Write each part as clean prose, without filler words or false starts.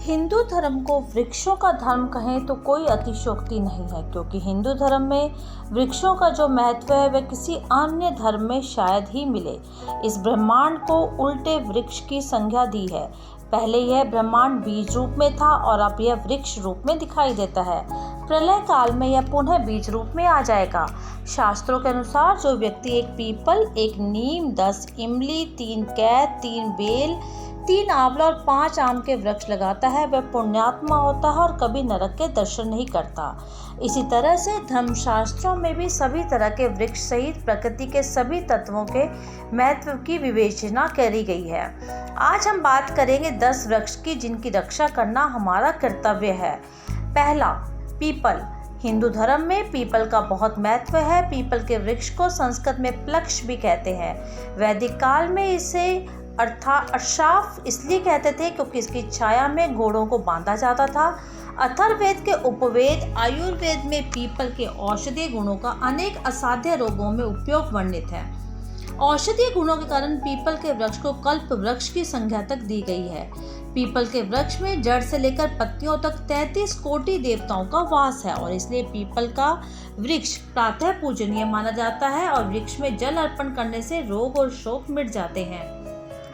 हिंदू धर्म को वृक्षों का धर्म कहें तो कोई अतिशयोक्ति नहीं है, क्योंकि हिंदू धर्म में वृक्षों का जो महत्व है वह किसी अन्य धर्म में शायद ही मिले। इस ब्रह्मांड को उल्टे वृक्ष की संज्ञा दी है। पहले यह ब्रह्मांड बीज रूप में था और अब यह वृक्ष रूप में दिखाई देता है। प्रलय काल में यह पुनः बीज रूप में आ जाएगा। शास्त्रों के अनुसार जो व्यक्ति एक पीपल, एक नीम, 10 इमली, 3 कैद, 3 बेल, 3 आंवला और 5 आम के वृक्ष लगाता है वह पुण्यात्मा होता है और कभी नरक के दर्शन नहीं करता। इसी तरह से धर्मशास्त्रों में भी सभी तरह के वृक्ष सहित प्रकृति के सभी तत्वों के महत्व की विवेचना करी गई है। आज हम बात करेंगे 10 वृक्ष की जिनकी रक्षा करना हमारा कर्तव्य है। पहला, पीपल। हिंदू धर्म में पीपल का बहुत महत्व है। पीपल के वृक्ष को संस्कृत में प्लक्ष भी कहते हैं। वैदिक काल में इसे अर्थाशाफ इसलिए कहते थे क्योंकि इसकी छाया में घोड़ों को बांधा जाता था। अथर्ववेद के उपवेद आयुर्वेद में पीपल के औषधीय गुणों का अनेक असाध्य रोगों में उपयोग वर्णित है। औषधीय गुणों के कारण पीपल के वृक्ष को कल्प वृक्ष की संज्ञा तक दी गई है। पीपल के वृक्ष में जड़ से लेकर पत्तियों तक 33 कोटि देवताओं का वास है और इसलिए पीपल का वृक्ष प्रातः पूजनीय माना जाता है और वृक्ष में जल अर्पण करने से रोग और शोक मिट जाते हैं।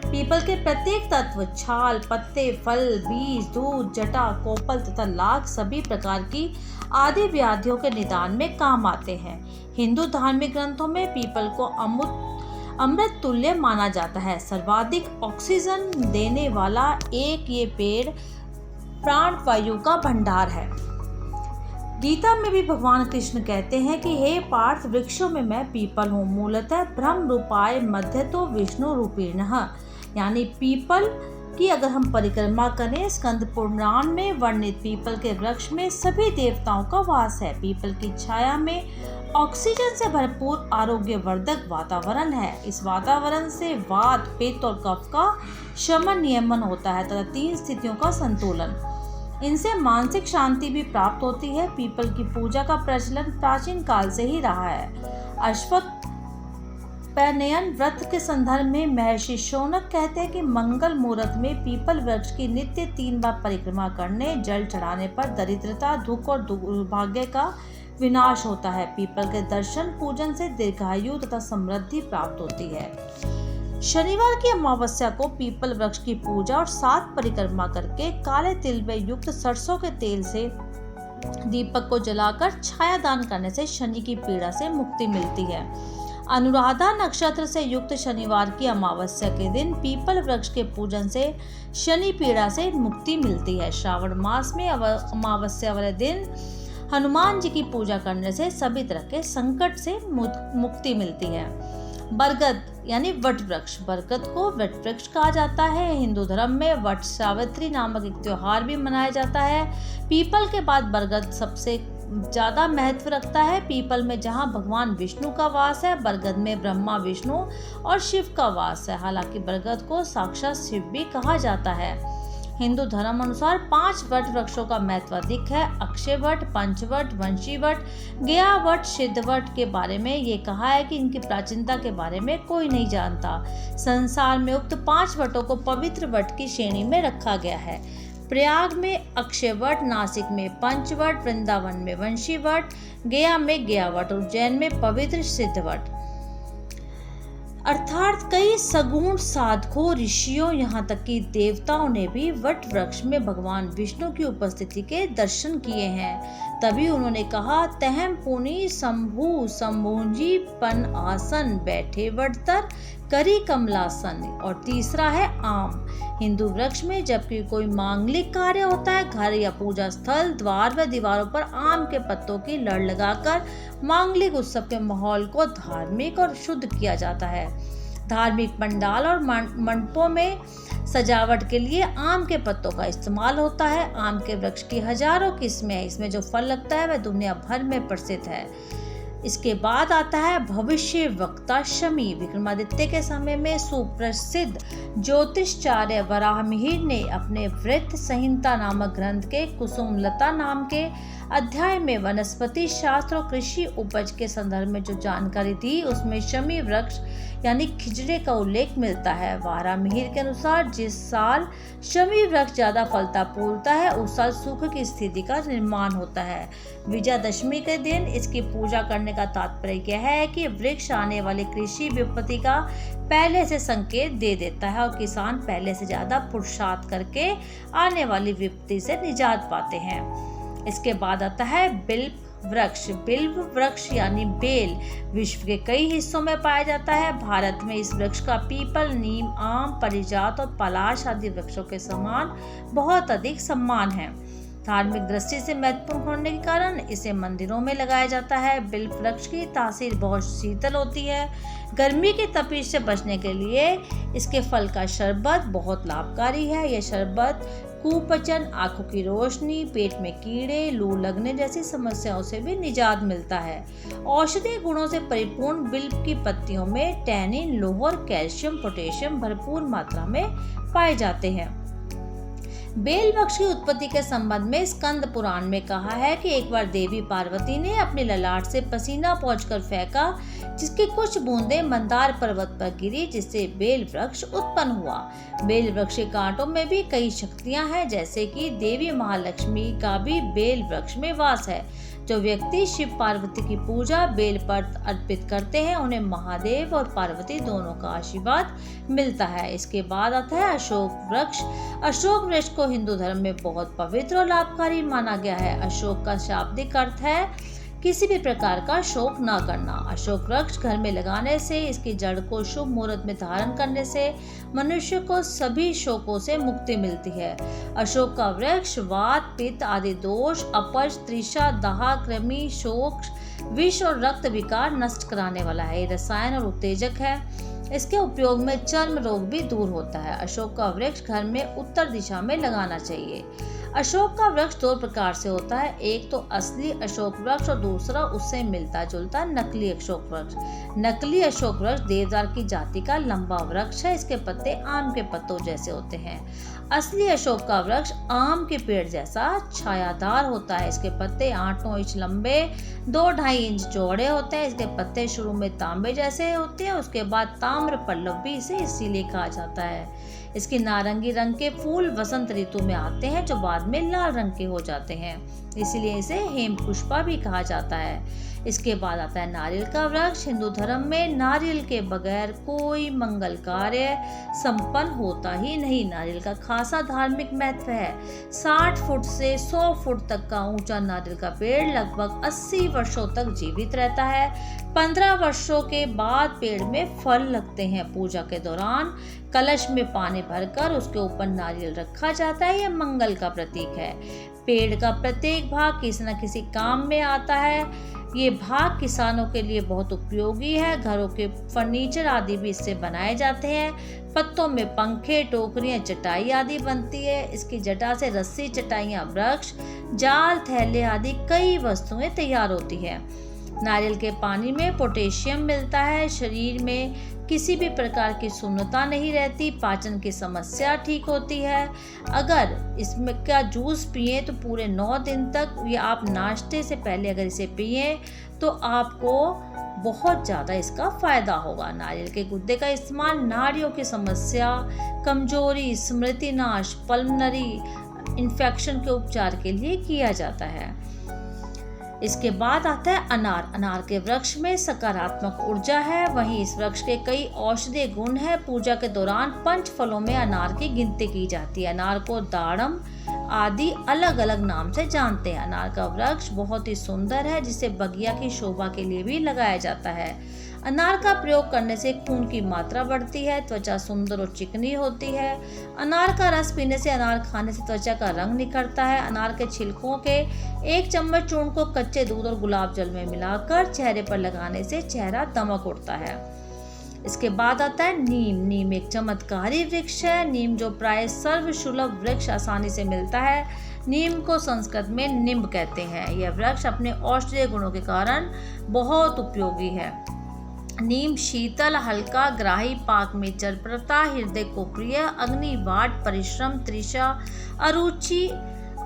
पीपल के प्रत्येक तत्व, छाल, पत्ते, फल, बीज, दूध, जटा, कोपल तथा लाख सभी प्रकार की आदि व्याधियों के निदान में काम आते हैं। हिंदू धार्मिक ग्रंथों में पीपल को अमृत तुल्य माना जाता है। सर्वाधिक ऑक्सीजन देने वाला एक ये पेड़ प्राण वायु का भंडार है। गीता में भी भगवान कृष्ण कहते हैं कि हे पार्थ, वृक्षों में मैं पीपल हूँ, मूलतः ब्रह्म रूपाय मध्य तो विष्णु रूपीणः। यानी पीपल की अगर हम परिक्रमा करें, स्कंद पुराण में वर्णित पीपल के वृक्ष में सभी देवताओं का वास है। पीपल की छाया में ऑक्सीजन से भरपूर आरोग्यवर्धक वातावरण है। इस वातावरण से वात, पित्त और कफ का शमन नियमन होता है तथा 3 स्थितियों का संतुलन। इनसे मानसिक शांति भी प्राप्त होती है। पीपल की पूजा का प्रचलन प्राचीन काल से ही रहा है। अश्वत्थायन व्रत के संदर्भ में महर्षि शौनक कहते हैं कि मंगल मुहूर्त में पीपल वृक्ष की नित्य 3 बार परिक्रमा करने, जल चढ़ाने पर दरिद्रता, दुख और दुर्भाग्य का विनाश होता है। पीपल के दर्शन पूजन से दीर्घायु तथा समृद्धि प्राप्त होती है। शनिवार की अमावस्या को पीपल वृक्ष की पूजा और 7 परिक्रमा करके काले तिल में युक्त सरसों के तेल से दीपक को जलाकर छाया दान करने से शनि की पीड़ा से मुक्ति मिलती है। अनुराधा नक्षत्र से युक्त शनिवार की अमावस्या के दिन पीपल वृक्ष के पूजन से शनि पीड़ा से मुक्ति मिलती है। श्रावण मास में अमावस्या वाले दिन हनुमान जी की पूजा करने से सभी तरह के संकट से मुक्ति मिलती है। बरगद यानी वट वृक्ष, बरगद को वट वृक्ष कहा जाता है। हिंदू धर्म में वट सावित्री नामक एक त्योहार भी मनाया जाता है। पीपल के बाद बरगद सबसे ज्यादा महत्व रखता है। पीपल में जहां भगवान विष्णु का वास है, बरगद में ब्रह्मा, विष्णु और शिव का वास है। हालांकि बरगद को साक्षात शिव भी कहा जाता है। हिंदू धर्म अनुसार 5 वट वृक्षों का महत्व अधिक है। अक्षय वट, पंचवट, वंशी वट, गया वट, सिद्ध वट के बारे में ये कहा है कि इनकी प्राचीनता के बारे में कोई नहीं जानता। संसार में उक्त 5 वटों को पवित्र वट की श्रेणी में रखा गया है। प्रयाग में अक्षय वट, नासिक में पंचवट, वृंदावन में वंशी वट, गया में गया वट, उज्जैन में पवित्र सिद्ध वट। अर्थात कई सगुण साधकों, ऋषियों, यहाँ तक कि देवताओं ने भी वट वृक्ष में भगवान विष्णु की उपस्थिति के दर्शन किए हैं। तभी उन्होंने कहा, तहम पुनि शंभु शंभुजी पन आसन, बैठे वटतर करी कमलासन। और तीसरा है आम। हिंदू वृक्ष में जबकि कोई मांगलिक कार्य होता है, घर या पूजा स्थल, द्वार व दीवारों पर आम के पत्तों की लड़ लगाकर मांगलिक उत्सव के माहौल को धार्मिक और शुद्ध किया जाता है। धार्मिक पंडाल और मंडपों में सजावट के लिए आम के पत्तों का इस्तेमाल होता है। आम के वृक्ष की हजारों किस्में हैं। इसमें जो फल लगता है वह दुनिया भर में प्रसिद्ध है। इसके बाद आता है भविष्य वक्ता शमी। विक्रमादित्य के समय में सुप्रसिद्ध ज्योतिषाचार्य वराहमिहिर ने अपने वृत्त संहिता नामक ग्रंथ के कुसुमलता नाम के अध्याय में वनस्पति शास्त्र और कृषि उपज के संदर्भ में जो जानकारी दी उसमें शमी वृक्ष यानी खिजड़े का उल्लेख मिलता है। वारामिहिर के अनुसार जिस साल शमी वृक्ष ज्यादा फलता फूलता है उस साल सूखे की स्थिति का निर्माण होता है। विजयादशमी के दिन इसकी पूजा करने का तात्पर्य यह है कि वृक्ष आने वाली कृषि विपत्ति का पहले से संकेत दे देता है और किसान पहले से ज्यादा पुरुषार्थ करके आने वाली विपत्ति से निजात पाते हैं। इसके बाद आता है बिल्व वृक्ष। बिल्व वृक्ष यानी बेल विश्व के कई हिस्सों में पाया जाता है। भारत में इस वृक्ष का पीपल, नीम, आम, पारिजात और पलाश आदि वृक्षों के समान बहुत अधिक सम्मान है। धार्मिक दृष्टि से महत्वपूर्ण होने के कारण इसे मंदिरों में लगाया जाता है। बिल्व वृक्ष की तासीर बहुत शीतल होती है। गर्मी की तपिश से बचने के लिए इसके फल का शरबत बहुत लाभकारी है। यह शरबत कुपचन, आंखों की रोशनी, पेट में कीड़े, लू लगने जैसी समस्याओं से भी निजात मिलता है। औषधीय गुणों से परिपूर्ण बिल्व की पत्तियों में टैनिन, लौह और कैल्शियम, पोटेशियम भरपूर मात्रा में पाए जाते हैं। बेल वृक्ष की उत्पत्ति के संबंध में स्कंद पुराण में कहा है कि एक बार देवी पार्वती ने अपने ललाट से पसीना पोंछकर फेंका, जिसकी कुछ बूंदें मंदार पर्वत पर गिरी, जिससे बेल वृक्ष उत्पन्न हुआ। बेल वृक्ष के कांटों में भी कई शक्तियां हैं, जैसे कि देवी महालक्ष्मी का भी बेल वृक्ष में वास है। जो व्यक्ति शिव पार्वती की पूजा बेल पर अर्पित करते हैं उन्हें महादेव और पार्वती दोनों का आशीर्वाद मिलता है। इसके बाद आता है अशोक वृक्ष। अशोक वृक्ष को हिंदू धर्म में बहुत पवित्र और लाभकारी माना गया है। अशोक का शाब्दिक अर्थ है किसी भी प्रकार का शोक न करना। अशोक वृक्ष घर में लगाने से, इसकी जड़ को शुभ मुहूर्त में धारण करने से मनुष्य को सभी शोकों से मुक्ति मिलती है। अशोक का वृक्ष वात, पित्त आदि दोष, अपच, तृषा, दाह, कृमि, शोक, विष और रक्त विकार नष्ट कराने वाला है। ये रसायन और उत्तेजक है। इसके उपयोग में चर्म रोग भी दूर होता है। अशोक का वृक्ष घर में उत्तर दिशा में लगाना चाहिए। अशोक का वृक्ष दो प्रकार से होता है, एक तो असली अशोक वृक्ष और दूसरा उससे मिलता जुलता नकली अशोक वृक्ष। नकली अशोक वृक्ष देवदार की जाति का लंबा वृक्ष है। इसके पत्ते आम के पत्तों जैसे होते हैं। असली अशोक का वृक्ष आम के पेड़ जैसा छायादार होता है। इसके पत्ते 8-9 इंच लंबे, 2-2.5 इंच चौड़े होते हैं। इसके पत्ते शुरू में तांबे जैसे होते हैं, उसके बाद ताम्र पल्लव भी इसे इसीलिए कहा जाता है। इसके नारंगी रंग के फूल वसंत ऋतु में आते हैं, जो बाद में लाल रंग के हो जाते हैं, इसीलिए इसे हेम पुष्पा भी कहा जाता है। इसके बाद आता है नारियल का वृक्ष। हिंदू धर्म में नारियल के बगैर कोई मंगल कार्य संपन्न होता ही नहीं। नारियल का खासा धार्मिक महत्व है। 60 फुट से 100 फुट तक का ऊंचा नारियल का पेड़ लगभग 80 वर्षों तक जीवित रहता है। 15 वर्षों के बाद पेड़ में फल लगते हैं। पूजा के दौरान कलश में पानी भरकर उसके ऊपर नारियल रखा जाता है। यह मंगल का प्रतीक है। पेड़ का प्रत्येक भाग किसी न किसी काम में आता है। ये भाग किसानों के लिए बहुत उपयोगी है। घरों के फर्नीचर आदि भी इससे बनाए जाते हैं। पत्तों में पंखे, टोकरियां, चटाई आदि बनती है। इसकी जटा से रस्सी, चटाइयां, वृक्ष, जाल, थैले आदि कई वस्तुएं तैयार होती है। नारियल के पानी में पोटेशियम मिलता है। शरीर में किसी भी प्रकार की शून्यता नहीं रहती। पाचन की समस्या ठीक होती है। अगर इसमें का जूस पिए तो पूरे 9 दिन तक, या आप नाश्ते से पहले अगर इसे पिए तो आपको बहुत ज़्यादा इसका फायदा होगा। नारियल के गुद्दे का इस्तेमाल नाड़ियों की समस्या, कमजोरी, स्मृति नाश, पल्मनरी इन्फेक्शन के उपचार के लिए किया जाता है। इसके बाद आता है अनार। अनार के वृक्ष में सकारात्मक ऊर्जा है। वहीं इस वृक्ष के कई औषधीय गुण है। पूजा के दौरान 5 फलों में अनार की गिनती की जाती है। अनार को दाड़म आदि अलग अलग नाम से जानते हैं। अनार का वृक्ष बहुत ही सुंदर है, जिसे बगिया की शोभा के लिए भी लगाया जाता है। अनार का प्रयोग करने से खून की मात्रा बढ़ती है, त्वचा सुंदर और चिकनी होती है। अनार का रस पीने से, अनार खाने से त्वचा का रंग निखरता है। अनार के छिलकों के 1 चम्मच चूर्ण को कच्चे दूध और गुलाब जल में मिलाकर चेहरे पर लगाने से चेहरा दमक उठता है। इसके बाद आता है नीम। नीम एक चमत्कारी वृक्ष है। नीम जो प्राय सर्वसुलभ वृक्ष आसानी से मिलता है। नीम को संस्कृत में निम्ब कहते हैं। यह वृक्ष अपने औषधीय गुणों के कारण बहुत उपयोगी है। नीम शीतल, हल्का, ग्राही, पाक में चरपरता, हृदय को प्रिय, अग्निवाट, परिश्रम, तृषा, अरुचि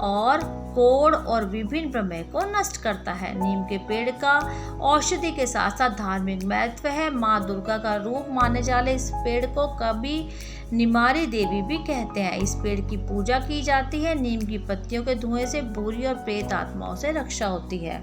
और कोढ़ और विभिन्न प्रमेह को नष्ट करता है। नीम के पेड़ का औषधि के साथ साथ धार्मिक महत्व है। माँ दुर्गा का रूप माने जाने इस पेड़ को कभी निमारी देवी भी कहते हैं। इस पेड़ की पूजा की जाती है। नीम की पत्तियों के धुएं से बुरी और प्रेत आत्माओं से रक्षा होती है।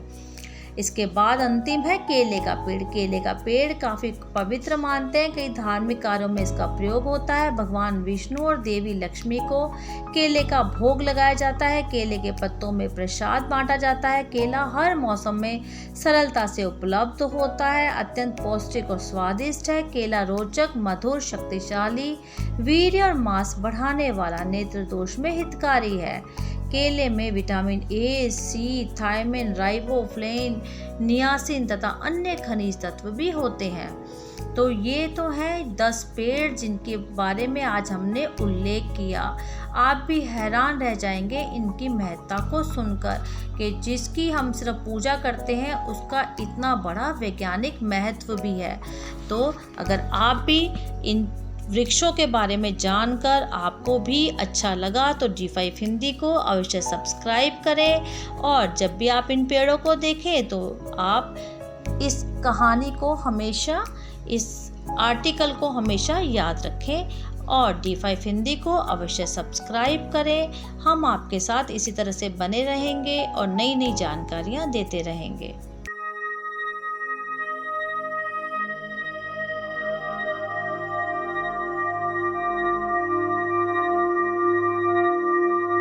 इसके बाद अंतिम है केले का पेड़। केले का पेड़ काफ़ी पवित्र मानते हैं। कई धार्मिक कार्यों में इसका प्रयोग होता है। भगवान विष्णु और देवी लक्ष्मी को केले का भोग लगाया जाता है। केले के पत्तों में प्रसाद बांटा जाता है। केला हर मौसम में सरलता से उपलब्ध होता है। अत्यंत पौष्टिक और स्वादिष्ट है। केला रोचक, मधुर, शक्तिशाली, वीर्य और मांस बढ़ाने वाला, नेत्र दोष में हितकारी है। केले में vitamin A, C, thiamine, riboflavin, niacin तथा अन्य खनिज तत्व भी होते हैं। तो ये तो है 10 पेड़ जिनके बारे में आज हमने उल्लेख किया। आप भी हैरान रह जाएंगे इनकी महत्ता को सुनकर कि जिसकी हम सिर्फ पूजा करते हैं उसका इतना बड़ा वैज्ञानिक महत्व भी है। तो अगर आप भी इन वृक्षों के बारे में जानकर आपको भी अच्छा लगा तो D5 हिंदी को अवश्य सब्सक्राइब करें, और जब भी आप इन पेड़ों को देखें तो आप इस कहानी को हमेशा, इस आर्टिकल को हमेशा याद रखें और D5 हिंदी को अवश्य सब्सक्राइब करें। हम आपके साथ इसी तरह से बने रहेंगे और नई नई जानकारियाँ देते रहेंगे।